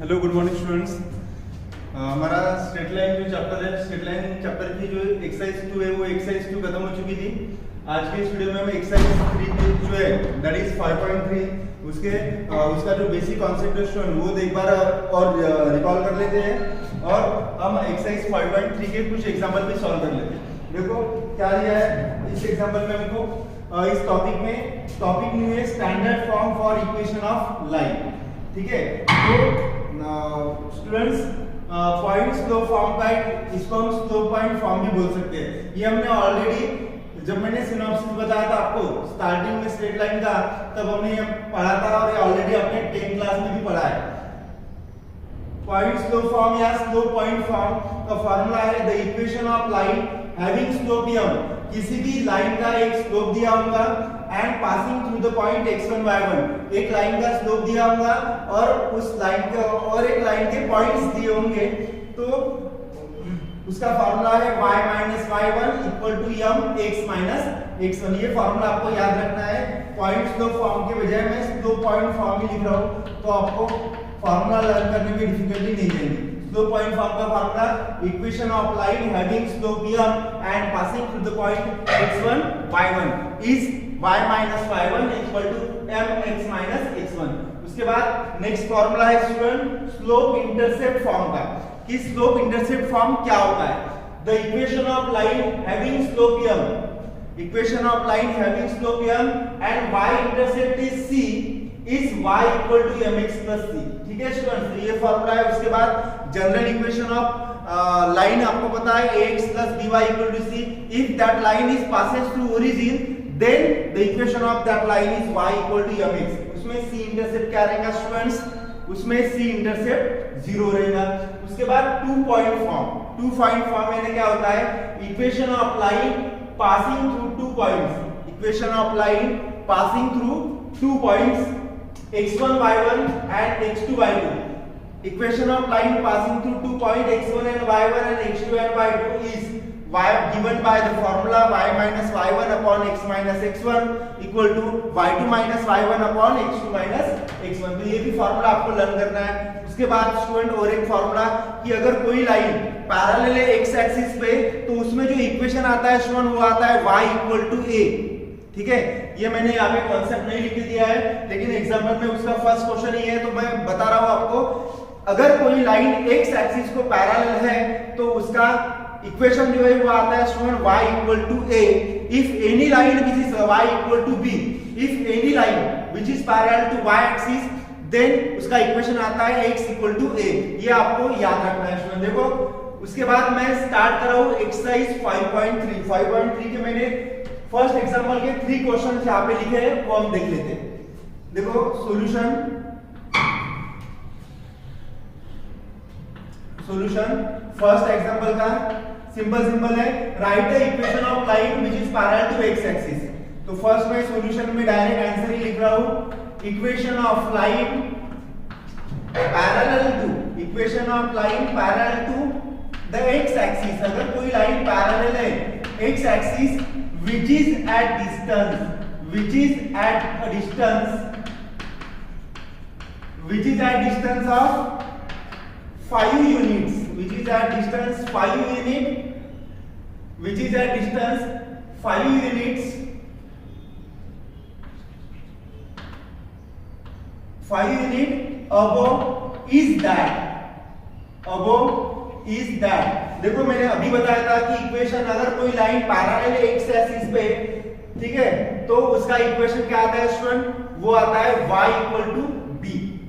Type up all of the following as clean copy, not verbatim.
Hello good morning students. हमारा straight line जो chapter है, स्ट्रेट लाइन चैप्टर की जो एक्सरसाइज 2 है वो एक्सरसाइज 2 खत्म हो चुकी थी। आज के इस वीडियो में हम एक्सरसाइज 3 जो है दैट इज 5.3 उसका जो बेसिक कॉन्सेप्ट है स्टूडेंट वो एक बार और रिकॉल कर लेते हैं और हम एक्सरसाइज 5.3 के कुछ एग्जांपल भी सॉल्व कर लेते हैं। देखो क्या दिया है इस एग्जांपल में हमको। इस टॉपिक न्यू है standard form for equation of line. ठीक है, तो स्टूडेंट्स पॉइंट स्लोप फॉर्म का इसको हम स्लोप पॉइंट फॉर्म भी बोल सकते हैं। ये हमने ऑलरेडी जब मैंने सिनॉप्सिस बताया था आपको स्टार्टिंग में स्ट्रेट लाइन का, तब हमने ये पढ़ा था और ये ऑलरेडी आपने 10th क्लास में भी पढ़ा है। पॉइंट स्लोप फॉर्म या स्लोप पॉइंट फॉर्म का फार्मूला है the equation of line having slope m। किसी भी लाइन का एक स्लोप दिया होगा and passing through the point x1 y1, एक लाइन का स्लोप दिया होगा और उस लाइन के और एक लाइन के पॉइंट्स दिए होंगे, तो उसका फार्मूला है y minus y1 equal to m x minus x1। ये फार्मूला आपको याद रखना है। पॉइंट स्लोप फॉर्म के बजाय मैं स्लोप पॉइंट फॉर्म ही लिख रहा हूं, तो आपको फार्मूला लर्न करने में डिफिकल्टी नहीं आएगी। स्लोप पॉइंट फॉर्म का formula equation of line having slope m and passing through the point x1 y1 is y minus y1 equal to mx minus x1। उसके बाद नेक्स्ट फार्मूला है student slope intercept form का, कि slope intercept form क्या होता है। The equation of line having slope m, equation of line having slope m and y intercept is c is y equal to mx plus c। ठीक है students, ये formula है। उसके बाद जनरल इक्वेशन ऑफ लाइन आपको पता है ax plus by equal to c। If that line is passes through origin then the equation of that line is y equal to mx। उसमें c इंटरसेप्ट क्या रहेगा students, उसमें c intercept 0 रहेगा। उसके बाद 2 पॉइंट फॉर्म यानी क्या होता है equation of line passing through 2 points, equation of line passing through 2 points x1 y1 and x2 y2। Equation of line passing through 2 point x1 and y1 and x2 and y2 is y given by the formula y minus y1 upon x minus x1 equal to y2 minus y1 upon x2 minus x1। तो ये भी formula आपको learn करना है। उसके बाद student और एक फार्मूला कि अगर कोई लाइन पैरेलल है x एक्सिस पे, तो उसमें जो इक्वेशन आता है स्टूडेंट वो आता है y इक्वल टू a। ठीक है, ये मैंने यहाँ पे कॉन्सेप्ट नहीं लिख दिया है, लेकिन एग्जाम्पल में उसका फर्स्ट क्वेश्चन ही है, तो मैं बता रहा हूँ आपको। अगर कोई लाइन x एक्सिस को पैरेलल है तो उसका इक्वेशन जो है वो आता है student y equal to a if any line which is y equal to b, if any line which is parallel to y axis then उसका इक्वेशन आता है x इक्वल टू a। ये आपको याद रखना है स्टूडेंट। देखो उसके बाद मैं स्टार्ट कर रहा हूं एक्सरसाइज 5.3 के मैंने फर्स्ट एग्जांपल के 3 क्वेश्चंस यहां पे लिखे हैं, वो हम देख लेते हैं। देखो सॉल्यूशन फर्स्ट एग्जांपल का सिंपल है, write the equation of line which is parallel to x axis. तो फर्स्ट मैं सॉल्यूशन में डायरेक्ट आंसर ही लिख रहा हूं, equation of line parallel to the x axis. अगर कोई लाइन पैरेलल है x axis which is at distance of 5 units, which is at distance 5 units above is that। देखो मैंने अभी बताया था कि इक्वेशन अगर कोई लाइन पैरेलल है x एक्सिस पे, ठीक है, तो उसका इक्वेशन क्या आता है स्टूडेंट, वो आता है y इक्वल टू b।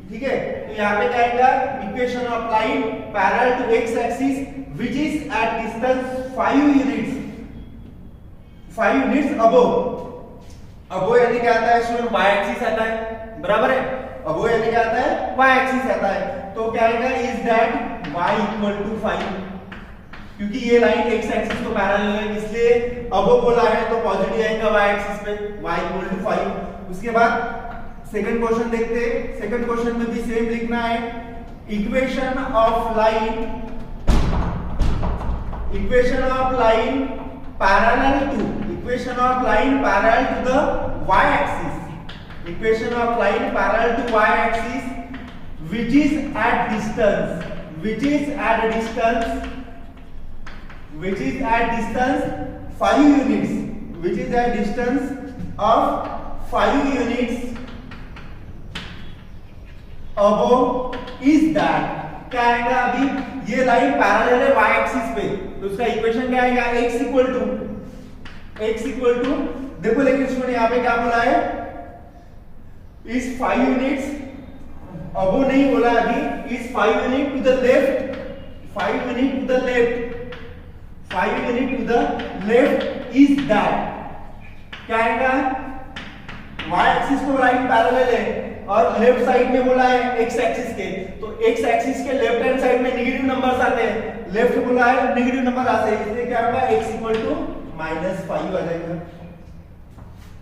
ठीक है, तो यहाँ पे क्या आएगा equation of line parallel to x axis which is at distance 5 units above यानी क्या आता है स्टूडेंट y एक्सिस आता है, बराबर है। अबो यानी क्या आता है y एक्सिस आता है, तो क्या आएगा is that y equal to 5, क्योंकि ये लाइन x एक्सिस को पैरेलल है इसलिए अबो बोला है, तो पॉजिटिव आएगा y एक्सिस पे, y इक्वल टू 5। उसके बाद सेकंड क्वेश्चन देखते हैं। सेकंड क्वेश्चन में भी सेम लिखना है, equation of line parallel to the y axis, equation of line parallel to y axis which is at distance 5 units, which is at distance of 5 units above is that। क्या आएगा, अभी ये line parallel है y axis पे, तो उसका equation क्या आएगा, x इक्वल टू देखो, लेकिन इसमें यहाँ पे क्या बोला है, इस 5 यूनिट्स अबो नहीं बोला अभी, इस 5 unit to the left, 5 unit to the left is that. क्या आएगा, y एक्सिस को लाइन पैरेलल है और लेफ्ट साइड में बोला है x एक्सिस के, तो x एक्सिस के लेफ्ट हैंड साइड में नेगेटिव नंबर्स आते हैं, लेफ्ट बोला है नेगेटिव नंबर आते हैं, इसलिए क्या होगा, x इक्वल टू -5 आ जाएगा।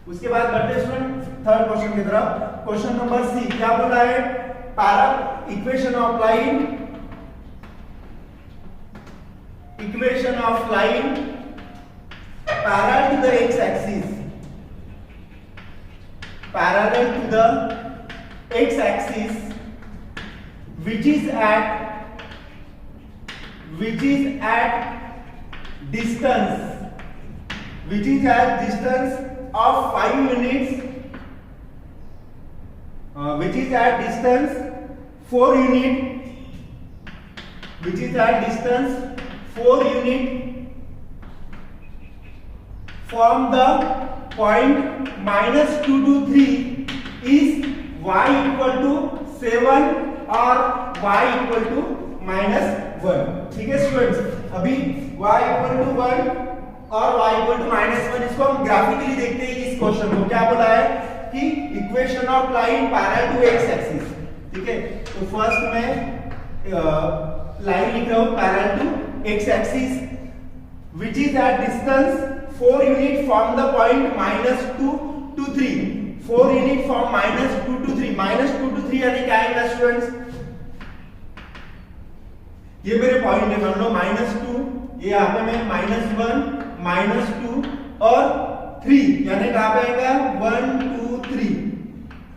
उसके बाद बढ़ते स्टूडेंट थर्ड क्वेश्चन की तरफ। क्वेश्चन नंबर सी क्या बोला है, equation of line parallel to the x axis, parallel to the x axis which is at distance of 5 units, which is at distance 4 unit, which is at distance 4 unit from the point -2 to 3 is y equal to 7 और y equal to -1। ठीक है students, अभी y equal to 1 और y equal to -1, इसको हम graphically देखते हैं इस क्वेश्चन को। क्या बोला है कि equation of line parallel to x axis, ठीक है, तो फर्स्ट में लाइन लिख रहा हूं parallel to x axis which is at distance 4 unit from the point -2 to 3, 4 unit from -2 to 3, -2 to 3 यानी क्या आएगा स्टूडेंट्स, ये मेरे पॉइंट है, मान लो -2, ये यहाँ पे मैं -1 -2 और 3 यानी कहाँ पे आएगा 1 2 3,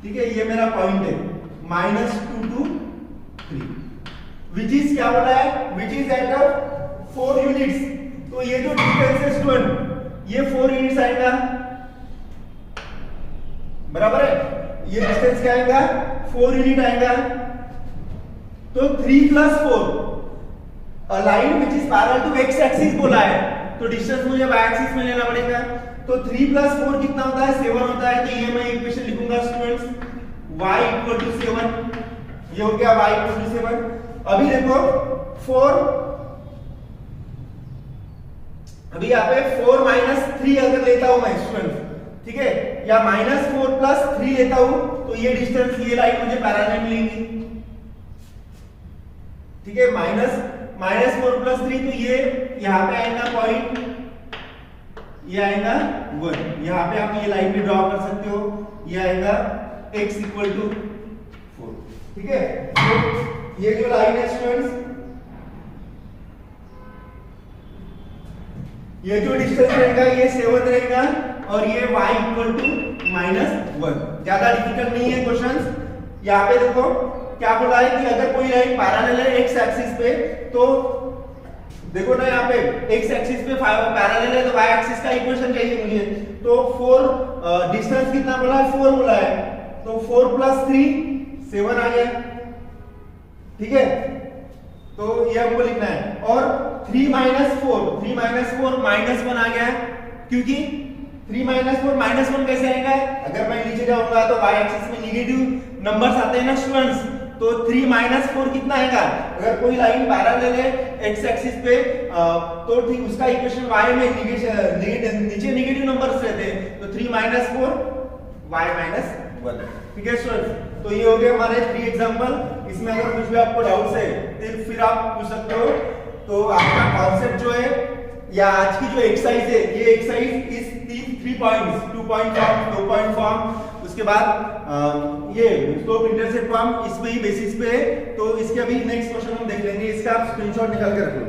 ठीक है, ये मेरा पॉइंट है -2 to 3, which is क्या बोला है, which is at 4 units, तो ये जो डिस्टेंस है स्टूडेंट, ये 4 यूनिट्स आएगा, बराबर है, ये डिस्टेंस क्या आएगा, 4 यूनिट आएगा, तो 3 + 4, a line which is parallel to x axis बोला है, तो डिस्टेंस मुझे y एक्सिस में लेना पड़ेगा, तो 3 + 4 कितना होता है, 7 होता है, तो ये मैं इक्वेशन लिखूंगा स्टूडेंट्स, y = 7, ये हो गया y = 7। अभी देखो 4, अभी यहाँ पे 4 - 3 अगर लेता हूं मैं स्टूडेंट, ठीक है, या -4 + 3 लेता हूं, तो ये डिस्टेंस, ये लाइन मुझे पैरेलल मिलेगी, ठीक है, -4 + 3, तो ये यहाँ पे आएगा पॉइंट, ये आएगा 1, यहाँ पे आप ये लाइन भी ड्रॉ कर सकते हो, ये आएगा x = 4, ठीक है, तो ये जो लाइन है स्टूडेंट्स, ये जो डिस्टेंस रहेगा ये 7 रहेगा और ये y = -1। ज्यादा डिफिकल्ट नहीं है क्वेश्चंस। यहाँ पे देखो क्या बोला है कि अगर कोई लाइन पैरेलल है x एक्सिस पे, तो देखो ना यहाँ पे x एक्सिस पे पैरेलल है, तो y एक्सिस का इक्वेशन चाहिए मुझे, तो 4 डिस्टेंस कितना बोला है, 4 बोला है, तो 4 + 3 7 आ गया, ठीक है, तो ये हमको लिखना है, और 3 - 4 -1 आ गया, क्योंकि 3 - 4 -1 कैसे आएगा, अगर मैं नीचे जाऊंगा तो y एक्सिस में नेगेटिव नंबर्स आते हैं ना स्टूडेंट्स, तो 3 - 4 कितना आएगा, अगर कोई लाइन पैरेलल है x एक्सिस पे, तो ठीक उसका इक्वेशन y में नीचे नेगेटिव नंबर्स रहते हैं, तो 3 - 4 y - 1, ठीक है स्टूडेंट्स। तो ये हो गए हमारे 3 एग्जांपल। इसमें अगर कुछ भी आपको डाउट्स है तो फिर आप पूछ सकते हो। तो आपका कॉन्सेप्ट जो है या आज की जो एक्सरसाइज है, ये एक्सरसाइज इस 3 points, 2 point form, 2 point form, उसके बाद ये स्लोप इंटरसेप्ट फॉर्म, इस पे ही बेसिस पे है। तो इसके अभी नेक्स्ट क्वेश्चन हम देख लेंगे, इसका आप स्क्रीनशॉट निकाल के रख लो।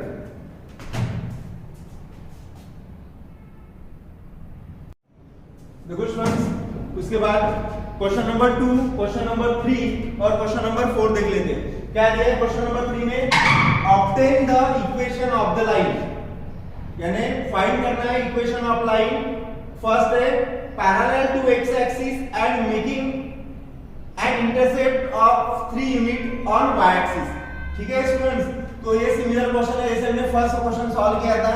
देखो स्टूडेंट्स, उसके बाद क्वेश्चन नंबर 2, क्वेश्चन नंबर 3 और क्वेश्चन नंबर 4 देख लेते हैं। क्या दिया है क्वेश्चन नंबर 3 में? Obtain the equation of the line, यानी फाइंड करना है इक्वेशन ऑफ लाइन। फर्स्ट है parallel to x axis and making an intercept of 3 unit on y axis. ठीक है स्टूडेंट्स, तो ये सिमिलर क्वेश्चन है जैसे हमने फर्स्ट क्वेश्चन सॉल्व किया था।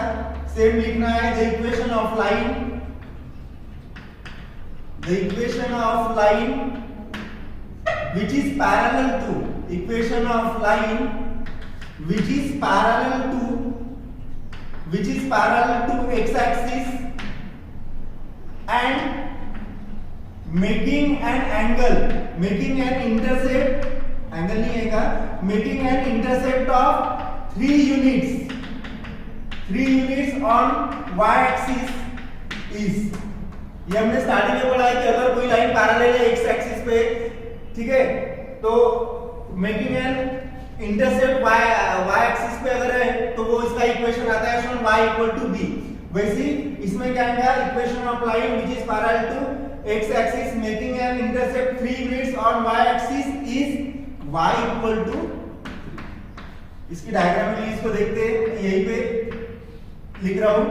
सेम लिखना है the equation of line, the equation of line which is parallel to equation of line which is parallel to x axis and making an angle, making an intercept, angle नहीं आएगा, making an intercept of 3 units on y axis is, ये हमने starting में पढ़ा है कि अगर कोई लाइन पैरेलल है एक्स एक्सिस पे, ठीक है, तो making an intercept y axis पे अगर है तो वो इसका इक्वेशन आता है from y equal to b। वैसे इसमें क्या आएगा? Equation of line which is parallel to x axis making an intercept 3 units on y axis is y equal to, इसकी डायग्राम में इसको देखते हैं, यहीं पे लिख रहा हूं।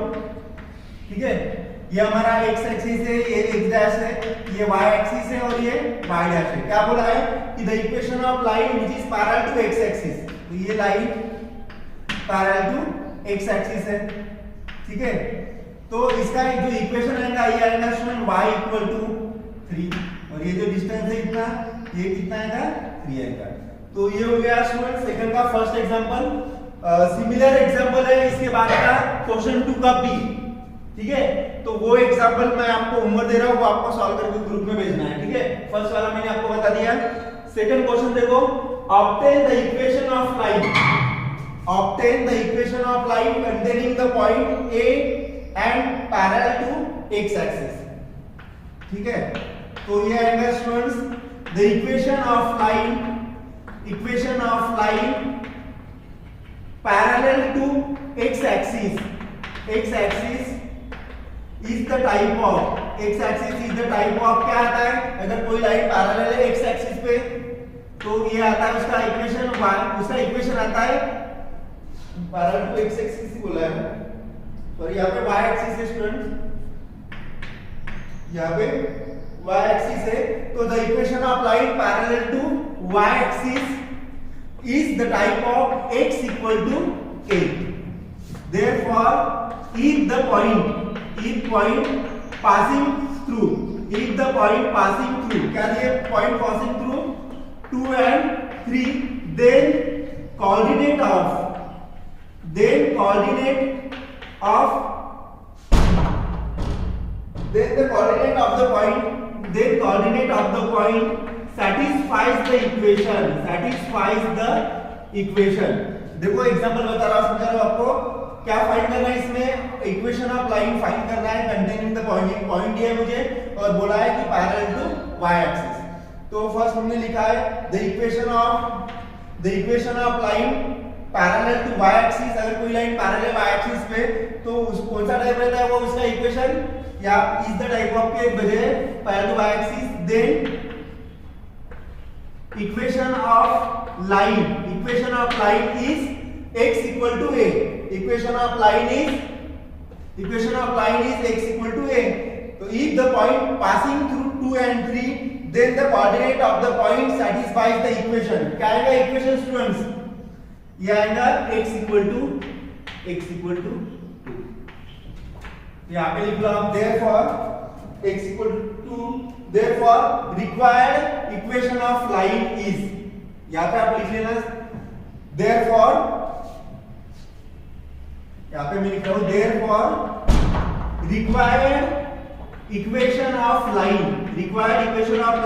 ठीक है, ये हमारा x एक्सिस है, ये x डैश है, ये y एक्सिस है और ये y डैश है। क्या बोला है कि the equation of line which is parallel to x axis, तो ये line parallel to x axis है। ठीक है, तो इसका जो इक्वेशन आएगा ये आएगा स्टूडेंट y इक्वल टू 3 और ये जो डिस्टेंस है इतना, ये कितना आएगा? 3 आएगा। तो ये हो गया स्टूडेंट सेकंड का फर्स्ट एग्जांपल। सिमिलर एग्जांपल है इसके बाद का क्वेश्चन 2 का b। ठीक है, तो वो एग्जांपल मैं आपको होमवर्क दे रहा हूं, वो आपको सॉल्व करके ग्रुप में भेजना है। ठीक है, फर्स्ट वाला मैंने आपको बता दिया। सेकंड क्वेश्चन देखो, obtain the equation of line, obtain the equation of line containing the point a and parallel to x axis. ठीक है, तो ये आएगा students the equation of line parallel to x axis is the type of, x axis is the type of, क्या आता है अगर कोई लाइन पैरेलल है x एक्सिस पे तो ये आता है उसका इक्वेशन, उसका इक्वेशन आता है पैरेलल टू x एक्सिस ही बोला है, सॉरी यहाँ पे y एक्सिस है स्टूडेंट, यहाँ पे y एक्सिस है, तो the equation of line parallel to y axis is the type of x equal to a। therefore if the point passing through, क्या दिए? point passing through 2 and 3, then coordinate of the point satisfies the equation। देखो example बता रहा हूं, समझा रहा हूं आपको क्या फाइंड करना है इसमें, इक्वेशन ऑफ लाइन फाइंड करना है कंटेनिंग द पॉइंट दिया है मुझे और बोला है कि पैरेलल टू y एक्सिस। तो फर्स्ट हमने लिखा है the equation of line parallel to y axis. अगर कोई लाइन पैरेलल y एक्सिस पे तो उस कौन सा टाइप रहता है वो उसका इक्वेशन, या इज द टाइप ऑफ के बजाय parallel to y axis, then equation of line is x equal to a, equation of line is x equal to a। तो if the point passing through 2 and 3, then the coordinate of the point satisfies the equation। क्या आएगा equation students? ये आएगा x equal to 2। यहाँ पे लिख लो आप therefore x equal to 2, therefore required equation of line is, यहाँ पे आप लिख लेना therefore, यहाँ पे मैं लिख रहा हूं therefore required equation of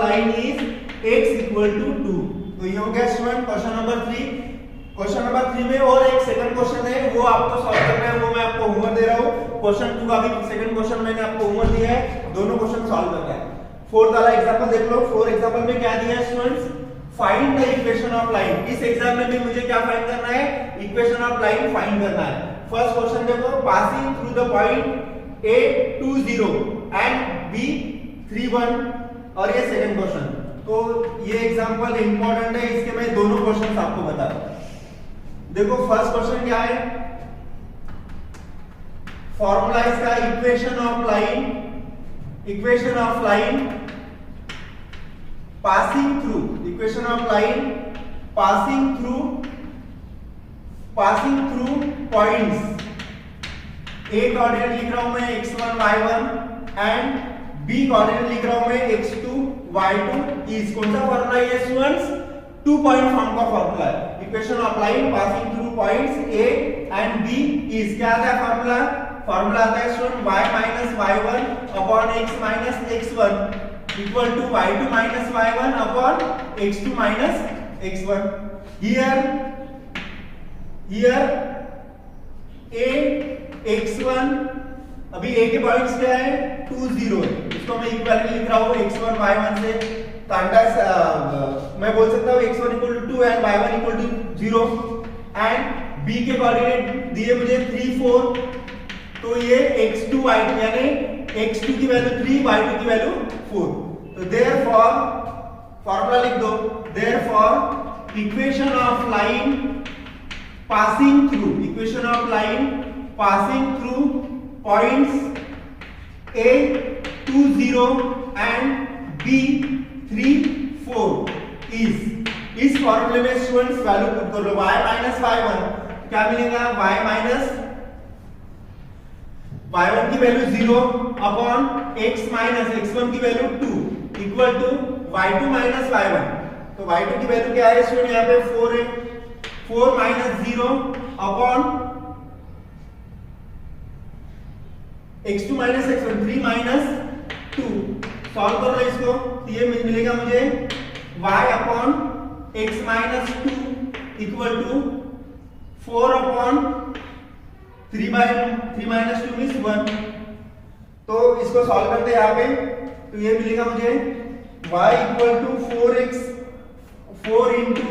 line is x equal to 2। तो ये हो गया student question number 3। Question number 3 में और एक सेकंड क्वेश्चन है, वो आपको सॉल्व करना है, वो मैं आपको होमवर्क दे रहा हूं। क्वेश्चन 2 का भी सेकंड क्वेश्चन मैंने आपको होमवर्क दिया है, दोनों क्वेश्चन सॉल्व करना है। फोर्थ वाला एग्जांपल देख लो। फोर्थ एग्जांपल में क्या दिया है students? Find the equation of line. इस एग्जाम में भी मुझे क्या फाइंड करना है? इक्वेशन ऑफ लाइन फाइंड करना है। फर्स्ट क्वेश्चन देखो, passing through the point A 2 0 and B 3 1 और ये सेकंड क्वेश्चन। तो ये एग्जांपल इंपॉर्टेंट है, इसके मैं दोनों क्वेश्चंस आपको बता रहा हूं। देखो फर्स्ट क्वेश्चन क्या है, फॉर्मूला इसका equation of line passing through, equation of line passing through points. A coordinate लिख रहा हूं मैं x1 y1 and B coordinate लिख रहा हूं मैं x2 y2 इज कौन सा फॉर्मूला है स्टूडेंट्स? 2 पॉइंट फॉर्म का फॉर्मूला है। Equation of line passing through points a and b is क्या आता है फॉर्मूला? फॉर्मूला आता है student y minus y1 upon x minus x1 equal to y2 minus y1 upon x2 minus x1। Here a x1, अभी a के points क्या है? 2 0 है, इसको मैं इक्वल लिख रहा हूं x1 y1 से। मैं बोल सकता हूं x1 equal to 2 and y1 equal to 0 and b के कोऑर्डिनेट दिए मुझे 3 4, तो ये x2 y2 यानी x2 की वैल्यू 3 y2 की वैल्यू 4। तो देयरफॉर फॉर्मूला लिख दो, therefore equation of line passing through points a 2 0 and b 3 4 इस फॉर्मूले में स्टूडेंट्स वैल्यू पुट कर लो। y माइनस y1 क्या मिलेगा? y माइनस y1 की value 0 upon x minus x1 की value 2 equal to y2 minus y1। तो y2 की वैल्यू क्या है स्टूडेंट? यहाँ पे 4 है, 4 minus 0 upon x2 minus x1 3 minus 2। Solve कर लो इसको, तो ये मिलेगा मुझे y अपॉन x minus 2 equal to 4 upon 3 minus 2 means 1। तो इसको सॉल्व करते हैं यहाँ पे, तो ये मिलेगा मुझे y इक्वल टू 4 इंटू,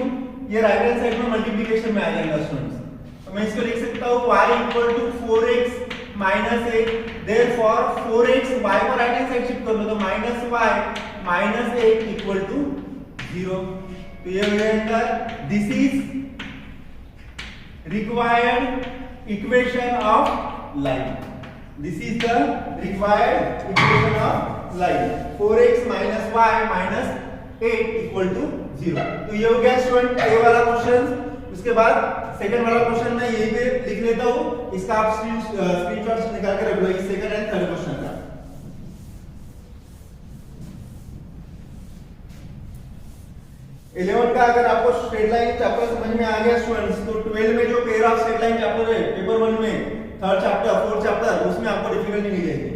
ये राइट हैंड साइड में मल्टीप्लीकेशन में आ जाएगा स्टूडेंट्स। तो मैं इसको लिख सकता हूँ y equal to 4x minus 8, therefore 4x y को राइट हैंड साइड शिफ्ट कर लो तो minus y minus 8 equal to 0। तो ये हो जाएगा this is required equation of line. This is the required equation of line 4x minus y minus 8 equal to 0। तो ये हो गया स्टूडेंट ए वाला क्वेश्चन। उसके बाद सेकंड वाला क्वेश्चन मैं यहीं पे लिख लेता हूं, इसका आप स्क्रीनशॉट निकाल के रख लो, इस सेकंड एंड थर्ड क्वेश्चन का। 11 का अगर आपको स्ट्रेट लाइन चैप्टर समझ में आ गया स्टूडेंट्स, तो 12 में जो pair of straight line chapter है पेपर 1 में, थर्ड चैप्टर फोर्थ चैप्टर, उसमें आपको डिफिकल्टी मिलेगी।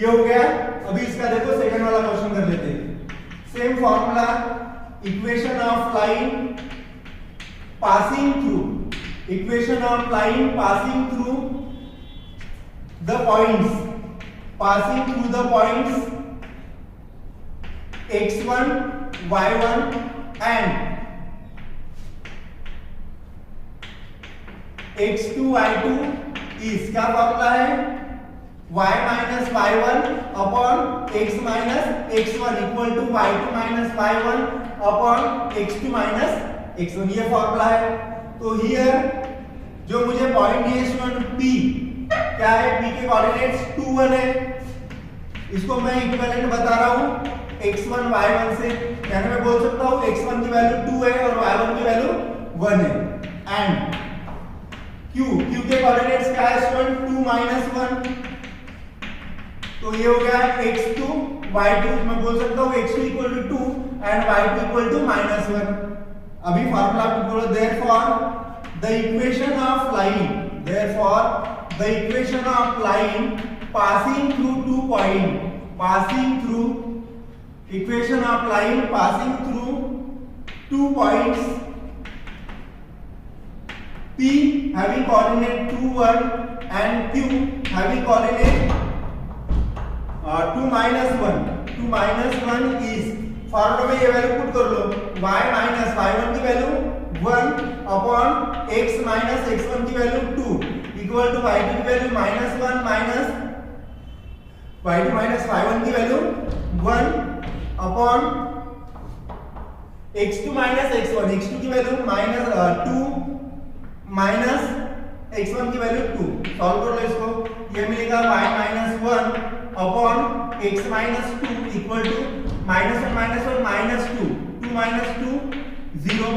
ये हो गया। अभी इसका देखो सेकंड वाला क्वेश्चन कर लेते हैं। Same formula, equation of line passing through the points x1 y1 and x2 y2 इस का फॉर्मूला है y minus y1 upon x minus x1 equal to y2 minus y1 upon x2 minus x1, ये formula है। तो here जो मुझे point दिए student P क्या है? P के कोऑर्डिनेट्स 2 1 है, इसको मैं इक्विवेलेंट बता रहा हूं x1 y1 से, यानी मैं बोल सकता हूं x1 की वैल्यू 2 है और y1 की वैल्यू 1 है। एंड Q के कोऑर्डिनेट्स क्या है स्टूडेंट? 2 माइनस 1, तो ये हो गया x2 y2, मैं बोल सकता हूं x2 equal to 2 and y2 equal to minus 1। अभी फार्मूला पुट करो, therefore the equation of line passing through 2 point, equation of line passing through 2 points P having coordinate 2 1 and Q having coordinate 2 minus 1, 2 minus 1 is, formula में ये value put कर लो, y minus y1 की value 1 upon x minus x1 की value 2 equal to y2 की value minus 1 minus y2 minus y1 की value 1 upon x2 minus x1, x2 की value -2 minus x1 की वैल्यू 2, सॉल्व कर लो इसको, ये मिलेगा y minus 1 upon x minus 2 equal to -1 minus 2, 2 minus 2 0,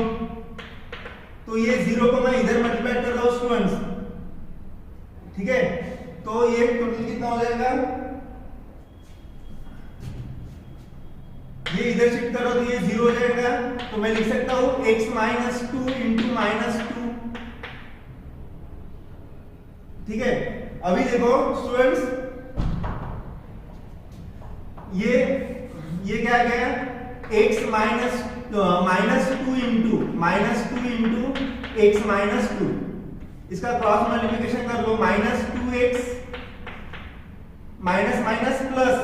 तो ये 0 को मैं इधर मल्टीप्लाई कर रहा हूं स्टूडेंट्स, ठीक है, तो ये टोटल कितना हो जाएगा, ये इधर शिफ्ट करो तो ये 0 हो जाएगा, तो मैं लिख सकता हूं x माइनस 2 इंटू माइनस 2, ठीक है। अभी देखो स्टूडेंट्स, ये क्या गया, x minus 2 into x minus 2, इसका क्रॉस मल्टीप्लिकेशन कर लो, minus 2x minus minus plus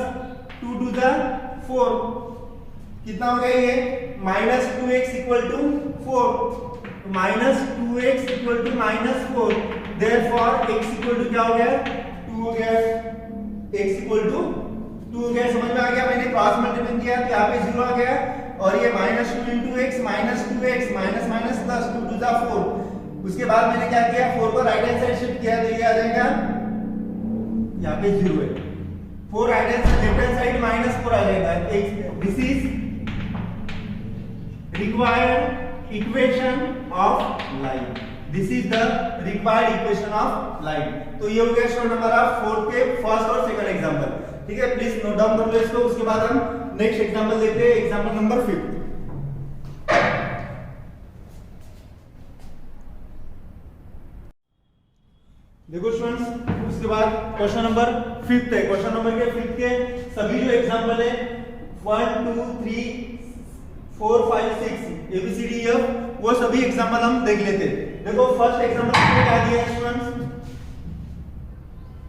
2 to the 4, कितना हो गया ये, minus 2x equal to 4, minus 2x equal to minus 4, therefore x equal to क्या हो गया, 2 हो गया, x इक्वल टू 2 हो गया, समझ में आ गया, मैंने क्रॉस मल्टीप्लाई किया तो यहाँ पे 0 आ गया, और ये minus 2 into x minus 2x minus minus plus 2 to the 4, उसके बाद मैंने क्या किया, 4 को राइट हैंड साइड शिफ्ट किया, तो ये आ जाएगा, यहाँ पे 0 है, 4 right hand side, left hand side minus 4 आ जाएगा, this is required equation of line, this is the required equation of line, तो ये हो गया स्टूडेंट हमारा 4th के फर्स्ट और सेकंड एग्जांपल, ठीक है, प्लीज नोट डाउन कर लो इसको, उसके बाद हम नेक्स्ट एग्जांपल देखते हैं, एग्जांपल नंबर 5। देखो स्टूडेंट्स, उसके बाद क्वेश्चन नंबर 5 है, क्वेश्चन नंबर के 5 के सभी जो एग्जांपल है 1 2 3 4 5 6 ABCDEF, वो सभी एग्जांपल हम देख लेते हैं। देखो फर्स्ट एग्जांपल में क्या दिया है स्टूडेंट्स,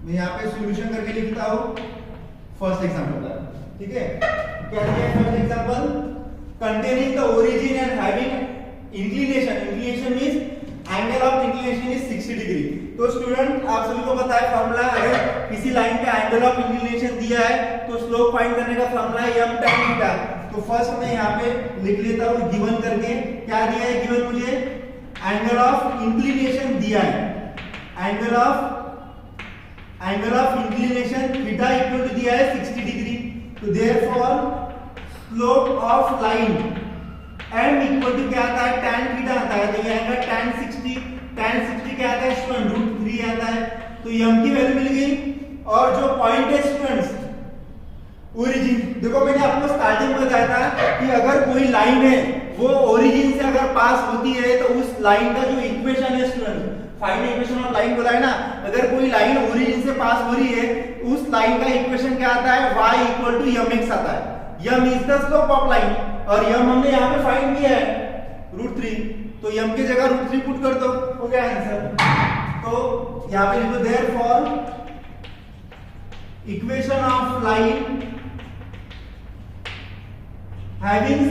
मैं यहाँ पे सॉल्यूशन करके लिखता हूँ फर्स्ट एग्जांपल का, ठीक है, क्या दिया है first example, containing the origin and having inclination means angle of inclination is 60 degree. तो स्टूडेंट आप सभी को पता है फॉर्मूला, अगर किसी लाइन का एंगल ऑफ इंक्लिनेशन दिया है तो स्लोप फाइंड करने का फॉर्मूला है m tan थीटा। तो फर्स्ट मैं यहाँ पे लिख लेता हूँ गिवन करके, क्या दिया है गिवन मुझे, एंगल ऑफ इंक्लिनेशन दिया है, angle of inclination theta equal to दिया है 60 डिग्री, तो therefore slope of line m equal to क्या आता है, tan थीटा आता है, तो ये आएगा tan 60 क्या आता है स्टूडेंट, √3 आता है, तो m की वैल्यू मिल गई। और जो पॉइंट है स्टूडेंट्स ओरिजिन, देखो मैंने आपको स्टार्टिंग में बताया था कि अगर कोई लाइन है वो ओरिजिन से अगर पास होती है तो उस लाइन का जो इक्वेशन है student, find equation of line बोला है ना, अगर कोई लाइन ओरिजिन से पास हो रही है उस लाइन का इक्वेशन क्या आता है, y इक्वल टू mx आता है, m is the slope of line, और m हमने यहाँ पे फाइंड किया है √3, तो m की जगह √3 पुट कर दो, हो गया आंसर। तो यहाँ पे लिखो therefore equation of line having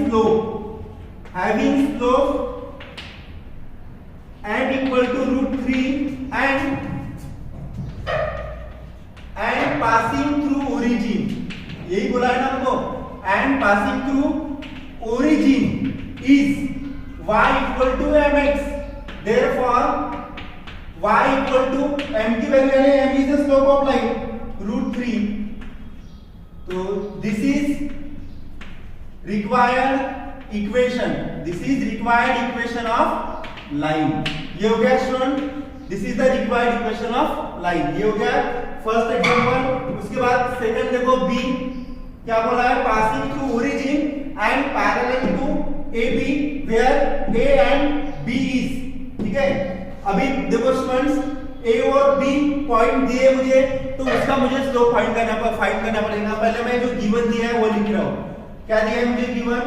slope and equal to √3 and passing through origin, यही बोला है ना हमको, and passing through origin is y equal to mx, therefore y equal to m की वैल्यू है, m is the slope of line √3, तो this is required equation, this is required equation of line, ये हो गया student, this is the required equation of line, ये हो गया first example. उसके बाद सेकंड देखो बी, क्या बोला है, passing through origin and parallel to AB where A and B is, ठीक है। अभी देखो स्टूडेंट्स A और B पॉइंट दिए मुझे, तो उसका मुझे स्लोप फाइंड करना पड़ेगा। पहले मैं जो गिवन दिया है वो लिख रहा हूँ, क्या दिया है मुझे गिवन,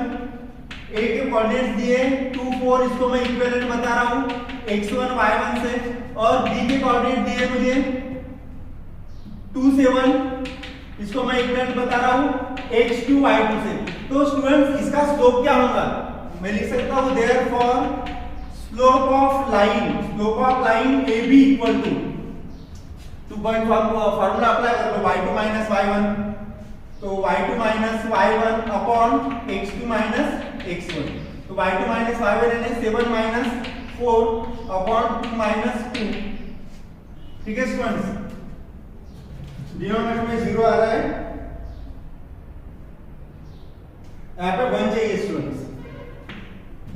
A के कोऑर्डिनेट्स दिए 2 4, इसको मैं इक्विवेलेंट बता रहा हूं x1 y1 से, और B के कोऑर्डिनेट दिए मुझे 2 7, इसको मैं इक्विवेलेंट बता रहा हूं x2 y2 से। तो स्टूडेंट्स इसका स्लोप क्या होगा, मैं लिख सकता हूं therefore slope of line AB equal to 2 point formula apply कर लो, y2 माइनस y1 तो y2 minus y1 upon x2 minus x1, तो y2 माइनस y1 यानी 7 माइनस 4 अपॉन 2 माइनस 2। ठीक है स्टूडेंट्स, डिनोमिनेटर में 0 आ रहा है, यहाँ पे 1 चाहिए स्टूडेंट्स।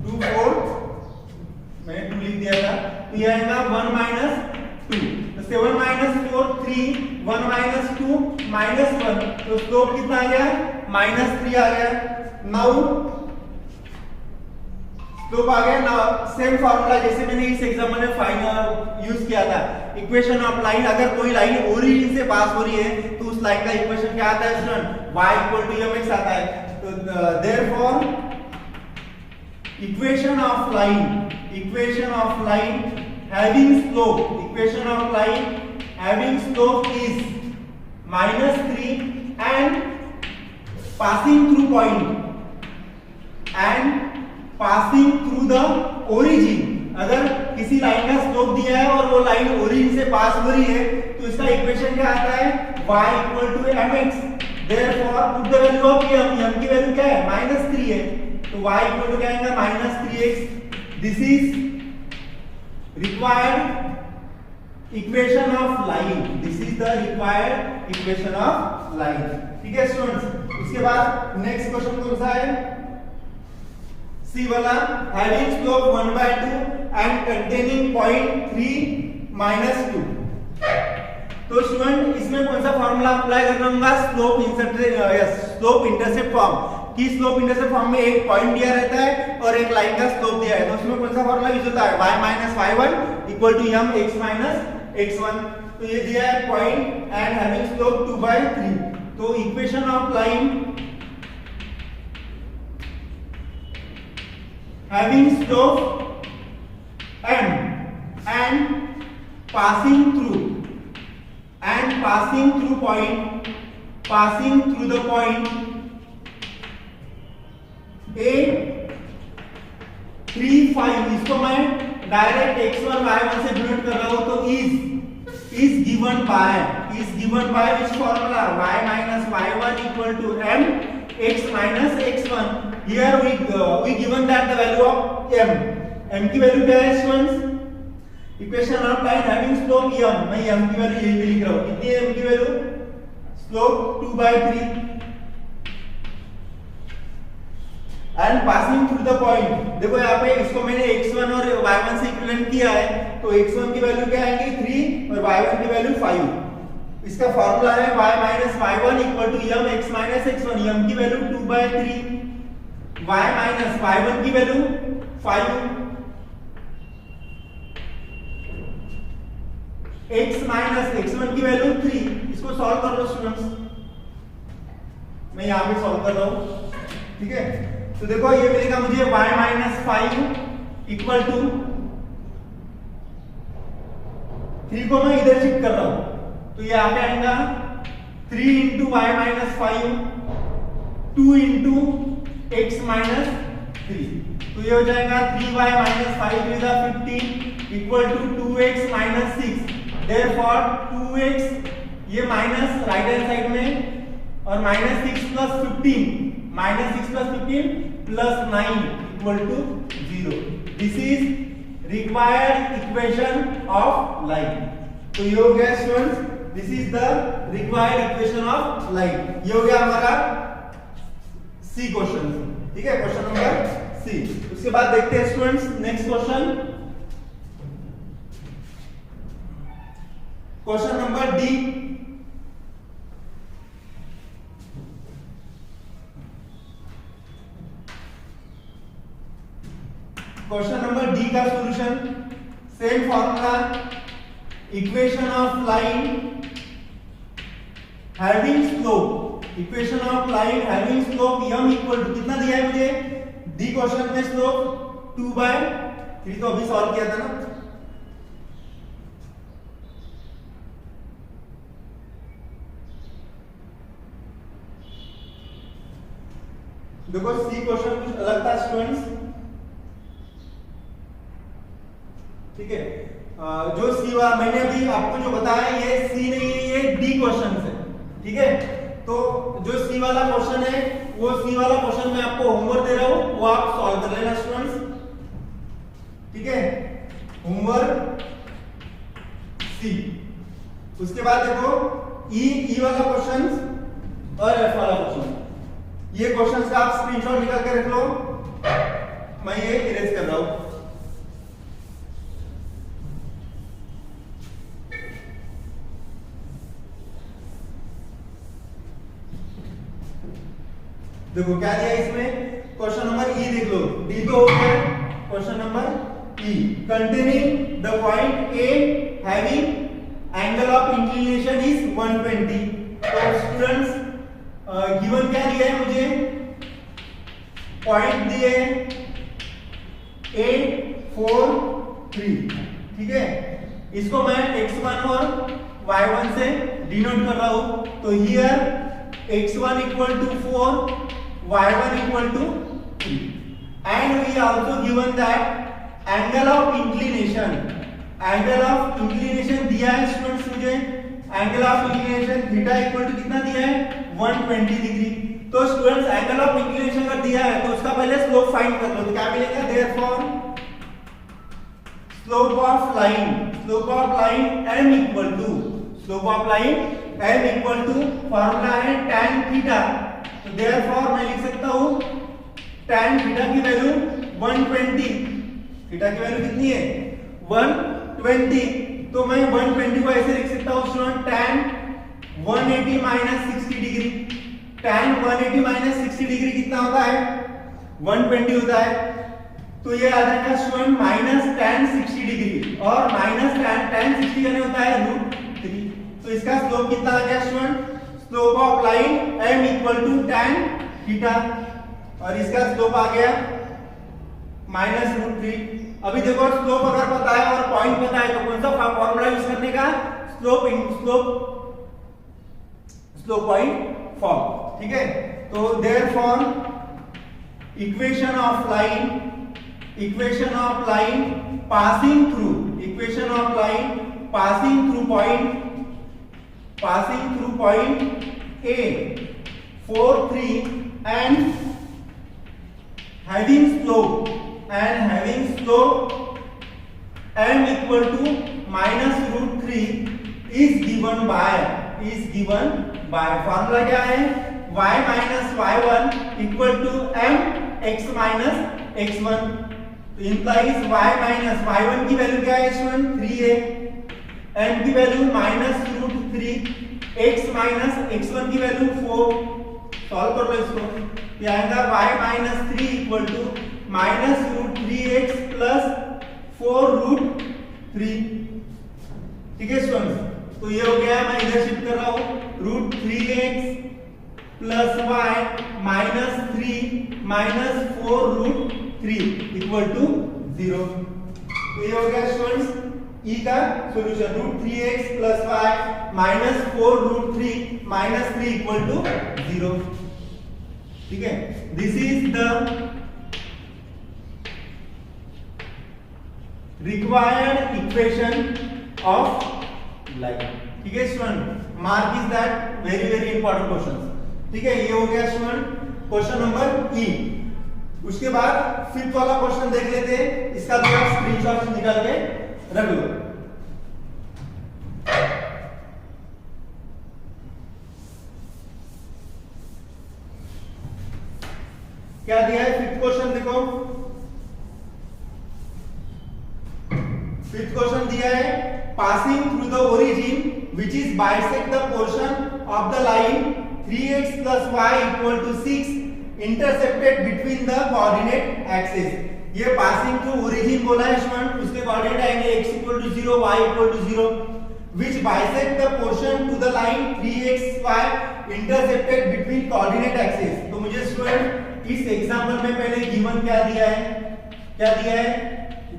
2 4 मैंने 2 लिख दिया था, तो ये आएगा 1 माइनस 2, तो 7 माइनस 4 3, 1 माइनस 2 माइनस 1, तो स्लोप कितना आ गया माइनस 3 आ गया। नाउ स्लोप आ गया ना, सेम फार्मूला जैसे मैंने इस एग्जाम्पल में फाइनल यूज किया था, इक्वेशन ऑफ लाइन, अगर कोई लाइन ओरिजिन से पास हो रही है तो उस लाइन का इक्वेशन क्या आता है student, y equal to mx आता है। तो therefore equation of line having slope is -3 and passing through the origin। अगर किसी लाइन का स्लोप दिया है और वो लाइन ओरिजिन से पास हो रही है तो इसका इक्वेशन क्या आता है, y equal to mx। Therefore put the value of m की वैल्यू क्या है -3 है, तो y इक्वल टू क्या आएगा -3x। This is required equation of line, this is the required equation of line। ठीक है स्टूडेंट्स, उसके बाद नेक्स्ट क्वेश्चन कौन सा है, सी वाला, having slope 1/2 and containing point 3 minus 2। तो स्टूडेंट इसमें कौन सा फार्मूला अप्लाई करना होगा, स्लोप इंटरसेप्ट फॉर्म की। स्लोप इंटरसेप्ट फॉर्म में एक पॉइंट दिया रहता है और एक लाइन का स्लोप दिया है, तो उसमें कौन सा फार्मूला यूज होता है, y minus y1 equal to m x minus x1। तो ये दिया है पॉइंट एंड हैविंग स्लोप 2/3, तो equation of line having slope m and passing through the point a 3 5, इसको मैं डायरेक्ट x1 y1 से डिनोट कर रहा हूं, तो is given by which formula, y minus y1 equal to m x minus x1। here we given that the value of m की value क्या है students, equation of line having slope m, मैं m की value यही लिख रहा हूं, कितनी है m की value, slope 2/3 and passing through the point. देखो यहाँ पे इसको मैंने x1 और y1 से इक्विवेलेंट किया है, तो x1 की वैल्यू क्या आएगी 3 और y1 की वैल्यू 5। इसका फार्मूला है y minus y1 equal to m x minus x1, m की वैल्यू 2/3, y माइनस y1 की वैल्यू 5, x माइनस x1 की वैल्यू 3। इसको सॉल्व कर लो स्टूडेंट्स, मैं यहाँ पे सॉल्व कर रहा हूँ। ठीक है, तो देखो ये मिलेगा मुझे y माइनस 5 इक्वल टू 3 को मैं इधर शिफ्ट कर रहा हूं, तो ये आगे आएगा 3 into y minus 5 2 into x minus 3, तो ये हो जाएगा 3y minus 5 is 15 equal to 2x minus 6। Therefore 2x ये माइनस राइट हैंड साइड में और minus 6 plus 15 minus 6 plus 15 plus 9 equal to 0। This is required equation of line. तो ये हो गया students, this is the required equation of line. ये हो गया हमारा सी क्वेश्चन। ठीक है, क्वेश्चन नंबर सी। उसके बाद देखते हैं students next question, question number D. Question number D का solution, same formula, equation of line having slope, equation of line having slope m equal to कितना दिया है मुझे डी क्वेश्चन में, स्लोप 2/3, तो अभी सॉल्व किया था ना। देखो सी क्वेश्चन कुछ अलग था स्टूडेंट्स। ठीक है, जो सी मैंने अभी आपको जो बताया ये सी नहीं है, ये डी क्वेश्चन है। ठीक है, तो जो सी वाला क्वेश्चन है वो सी वाला क्वेश्चन मैं आपको होमवर्क दे रहा हूं, वो आप सॉल्व कर लेना स्टूडेंट्स, ठीक है। होमवर्क सी। उसके बाद देखो ई वाला क्वेश्चन और एफ वाला क्वेश्चन, ये क्वेश्चंस का आप स्क्रीनशॉट निकाल के रख लो, मैं ये इरेज कर रहा हूं। देखो क्या दिया इसमें, क्वेश्चन नंबर ई देख लो, डी तो हो गया, question number E containing the point A having angle of inclination is 120। तो स्टूडेंट्स गिवन क्या दिया है मुझे, पॉइंट दिए 8 4 3, ठीक है। इसको मैं x1 और y1 से डिनोट कर रहा हूं, तो here x1 equal to 4, y1 equal to 3, and we also given that angle of inclination दिया है स्टूडेंट्स मुझे, angle of inclination theta equal to कितना दिया है 120 डिग्री। तो स्टूडेंट्स एंगल ऑफ इंक्लिनेशन अगर दिया है तो उसका पहले स्लोप फाइंड कर लो, तो क्या मिलेगा, therefore slope of line m equal to formula है tan थीटा, तो देयरफॉर मैं लिख सकता हूं tan थीटा की वैल्यू 120, थीटा की वैल्यू कितनी है 120, तो मैं 120 को ऐसे लिख सकता हूं student tan 180 minus 60 degree, tan 180 minus 60 degree कितना होता है 120 होता है, तो ये आ जाएगा स्टूडेंट माइनस tan 60 डिग्री, और माइनस tan 60 यानी होता है √3, तो इसका स्लोप कितना आ गया student, slope of line m equal to tan theta, और इसका स्लोप आ गया माइनस √3। अभी देखो स्लोप अगर पता है और पॉइंट पता है तो कौन सा फॉर्मूला यूज करने का, स्लोप पॉइंट फॉर्म, ठीक है। तो therefore equation of line passing through point A 4 3 and having slope m equal to minus √3 is given by formula क्या है, y minus y1 equal to m x minus x1, तो implies y minus y1 की value क्या है student 3 है, m की value minus √3, x minus x1 की value 4, solve कर लो इसको, ये आएगा y minus 3 equal to minus √3x plus 4√3, ठीक है स्टूडेंट्स। तो ये हो गया, मैं इधर शिफ्ट कर रहा हूं √3x plus y minus 3 minus 4√3 equal to 0, तो ये हो गया स्टूडेंट्स E का solution, √3x plus y minus 4√3 minus 3 equal to 0, ठीक है। This is the required equation of line, ठीक है student. Mark is that very important question, ठीक है। ये हो गया स्टूडेंट क्वेश्चन नंबर ई। उसके बाद फिफ्थ वाला क्वेश्चन देख लेते हैं, इसका भी आप स्क्रीनशॉट निकाल के रख लो। क्या दिया है फिफ्थ क्वेश्चन, देखो फिफ्थ क्वेश्चन दिया है, passing through the origin which is bisect the portion of the line 3x plus y equal to 6 intercepted between the coordinate axis. ये पासिंग थ्रू ओरिजिन बोला है स्टूडेंट, उसके कोऑर्डिनेट आएंगे x equal to 0 y equal to 0 which bisect the portion to the line 3xy intercepted between coordinate axis। तो मुझे student इस example में पहले गिवन क्या दिया है,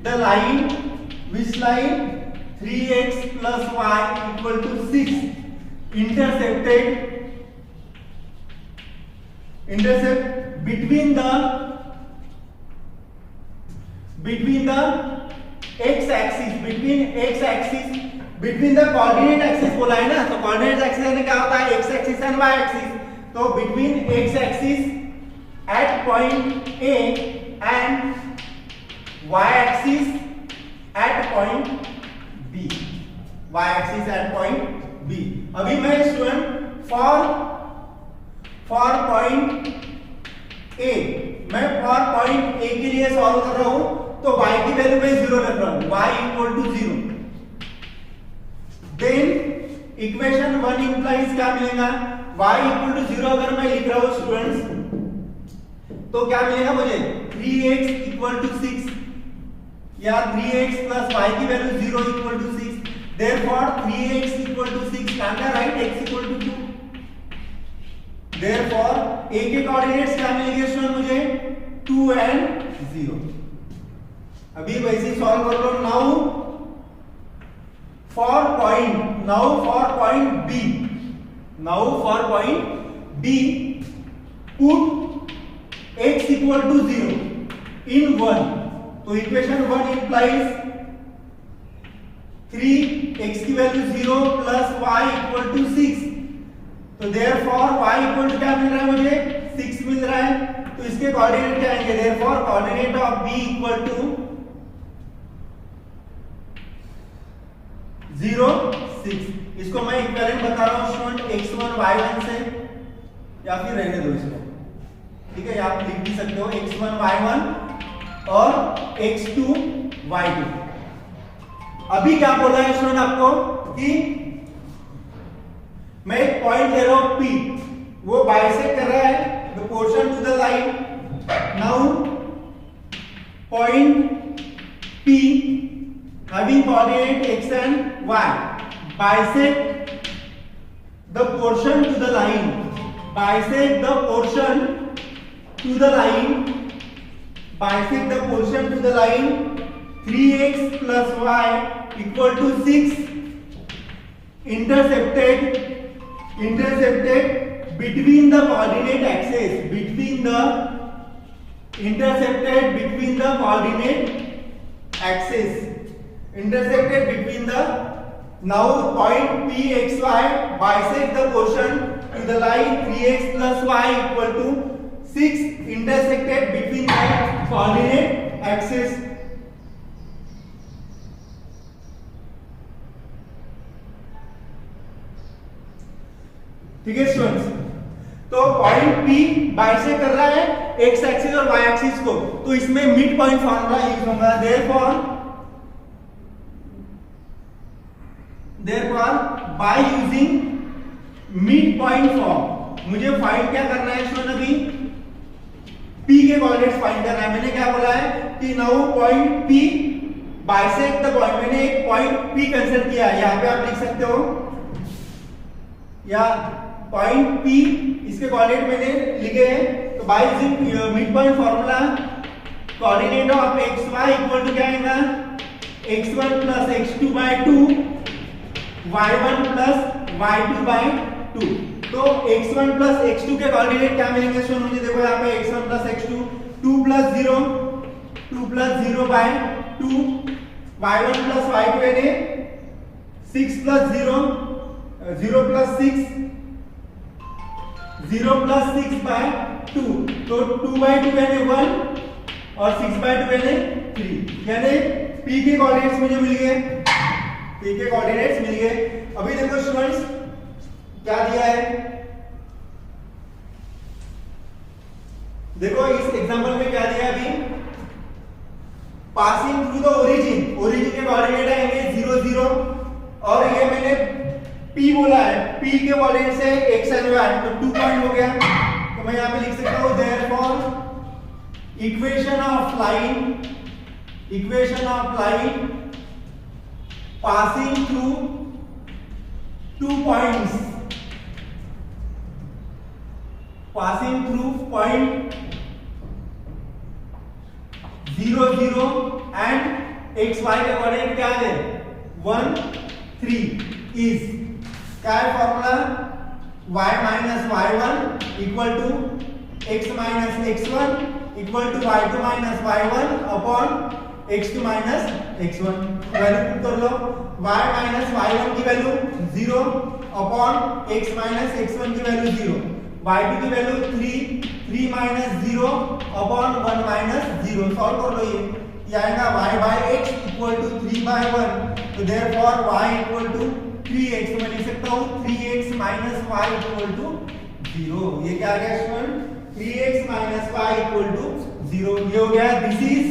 the line which line 3x plus y equal to 6 intercept between the x axis between the coordinate axis बोला है ना, तो coordinate axis यानी क्या होता है, x axis and y axis। तो between x axis at point A and y axis at point B, y axis at point B। अभी मैं स्टूडेंट फॉर पॉइंट A, मैं फॉर पॉइंट A के लिए सॉल्व कर रहा हूं, तो y की वैल्यू मैं 0 रख रहा हूं, y equal to 0। Then equation 1 implies क्या मिलेगा, y इक्वल टू 0 अगर मैं लिख रहा हूं स्टूडेंट्स, तो क्या मिलेगा मुझे 3x इक्वल टू 6 या 3x प्लस y की value 0 equal to 6। Therefore 3x equal to 6 can be write x equal to 2। Therefore a के कोऑर्डिनेट्स क्या मिलेंगे स्टूडेंट मुझे 2 एंड 0। अभी वैसे सॉल्व कर लो। Now for point B put x equal to 0 in 1, तो इक्वेशन 1 इंप्लाइज 3x की value 0 plus y equal to 6। तो देयरफॉर y इक्वल टू क्या मिल रहा है मुझे 6 मिल रहा है, तो इसके कोऑर्डिनेट क्या आएंगे, therefore coordinate of b equal to 0 6। इसको मैं इक्विवेलेंट बता रहा हूं स्टूडेंट x1 y1 से, या फिर रहने दो इसको, ठीक है, आप लिख भी सकते हो x1 y1 और x2 y2। अभी क्या बोला है स्टूडेंट आपको कि मैं एक पॉइंट ले रहा हूं P, वो बाइसेक्ट कर रहा है the portion to the line. Now point P having coordinate x and y bisect the portion to the line, bisect the portion to the line 3x plus y equal to 6 intersected between the coordinate axis, intersected between the now point pxy bisect the portion to the line 3x plus y equal to 6 intersected between the coordinate axis। ठीक है students, तो point P bisect कर रहा है x axis और y axis को, तो इसमें मिड पॉइंट फार्मूला यूज होगा। Therefore by using mid point form मुझे फाइंड क्या करना है स्टूडेंट, अभी P के कोऑर्डिनेट्स फाइंड करना है। मैंने क्या बोला है कि now point P bisect the point, मैंने एक पॉइंट P कंसीडर किया है, यहां पे आप लिख सकते हो, या पॉइंट P इसके कोऑर्डिनेट मैंने लिखे हैं। तो by using mid point formula coordinate of xy equal to क्या आएगा x1 plus x2 bye 2 y1 plus y2 bye 2। तो x1 प्लस x2 के कोऑर्डिनेट क्या मिलेंगे सुन मुझे, देखो यहाँ पे x1 plus x2 2 plus 0 bye 2, y1 plus y2 यानी 6 प्लस 0 प्लस 6 0 प्लस 6 बाय 2, तो 2 बाय 2 यानी 1 और 6 बाय 2 यानी 3, यानी P के कोऑर्डिनेट्स मुझे मिल गए, अभी देखो स्टूडेंट्स क्या दिया है, देखो इस एग्जांपल में क्या दिया है, अभी पासिंग थ्रू द ओरिजिन के कोऑर्डिनेट आएंगे 0 0, और ये मैंने P बोला है, P के कोऑर्डिनेट से x एंड y, तो 2 पॉइंट हो गया। तो मैं यहां पे लिख सकता हूं therefore equation of line passing through 2 points, passing through point 0 0 and x y के कोऑर्डिनेट क्या है 1 3 इज क्या है formula y minus y1 equal to x minus x1 equal to y2 minus y1 upon x2 minus x1। Value put कर लो, y minus y1 की value 0 upon x minus x1 की वैल्यू 0, y2 की value 3 minus 0 upon 1 minus 0 solve कर लो। ये आएगा y by x equal to 3 by 1, तो therefore y equal to 3x, तो मैं लिख सकता हूँ 3x minus y equal to 0। ये क्या आ गया student, 3x minus y equal to 0। ये हो गया, this is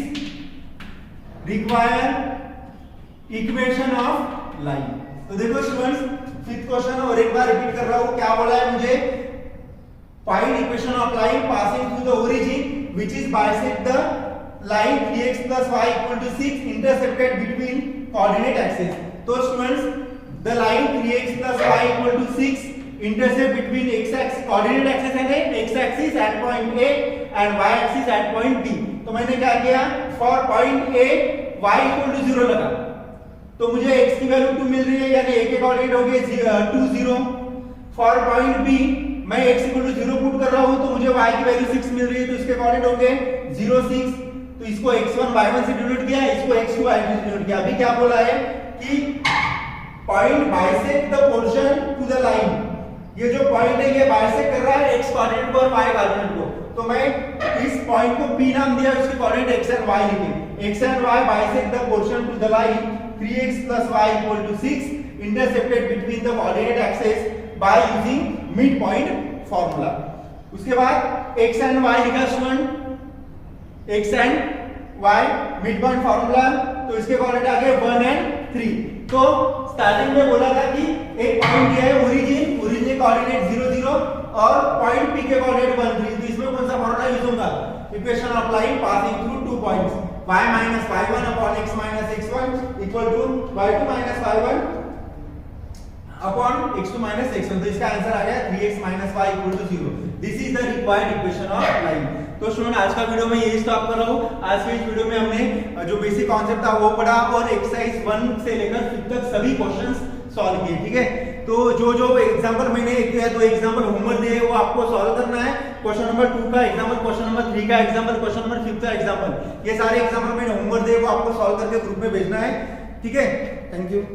required equation of line. तो देखो स्टूडेंट्स, फिफ्थ क्वेश्चन और एक बार रिपीट कर रहा हूँ, क्या बोला है मुझे, find equation of line passing through the origin which is bisect the line 3x plus y equal to 6 intercepted between coordinate axis। तो students, the line 3x plus y equal to 6 intercept between x axis coordinate axis है ना, x axis at point A and y axis at point B। तो मैंने क्या किया, for point A y equal to 0 लगा, तो मुझे x की वैल्यू 2 मिल रही है, यानी a के कोऑर्डिनेट हो गए 2 0। फॉर पॉइंट B मैं x इक्वल टू 0 पुट कर रहा हूं, तो मुझे y की वैल्यू 6 मिल रही है, तो इसके कोऑर्डिनेट होंगे 0 6। तो इसको x1 y1 से डिनोट किया, इसको x2 y2 से डिनोट किया। अभी क्या बोला है कि point bisect the portion to the line, ये जो पॉइंट है ये बाइसेक्ट कर रहा है x कोऑर्डिनेट को और y कोऑर्डिनेट को, तो मैं इस पॉइंट को P नाम दिया, उसके कोऑर्डिनेट x एंड y लिखे। x and y bisect the portion to the line 3x plus y equal to 6 intercepted between the coordinate axis by using midpoint formula। उसके बाद x and y लिखा student, x and y midpoint formula, तो इसके coordinate आ गए 1 and 3। तो starting में बोला था कि एक पॉइंट दिया है ओरिजिन, ओरिजिन के कोऑर्डिनेट 0 0 और पॉइंट P के कोऑर्डिनेट 1 3, तो इसमें कौन सा फॉर्मूला यूज होगा, equation of line passing through two points, y minus y1 upon x minus x1 equal to y2 minus y1 upon x2 minus x1। तो इसका आंसर आ गया 3x minus y equal to 0। This is the required equation of line. तो student, आज का video में यही stop कर रहा हूँ। आज के इस वीडियो में हमने जो बेसिक कॉन्सेप्ट था वो पढ़ा और एक्सरसाइज 1 से लेकर 5 तक सभी क्वेश्चंस सॉल्व किए, ठीक है। तो जो एग्जांपल मैंने किया, तो एग्जांपल होमवर्क दिए वो आपको सॉल्व करना है। क्वेश्चन नंबर 2 का एग्जांपल, क्वेश्चन नंबर 3 का एग्जांपल, क्वेश्चन नंबर 5 का एग्जांपल, ये सारे एग्जांपल मैंने होमवर्क दिए वो आपको सॉल्व करके ग्रुप में भेजना है, ठीक है। Thank you.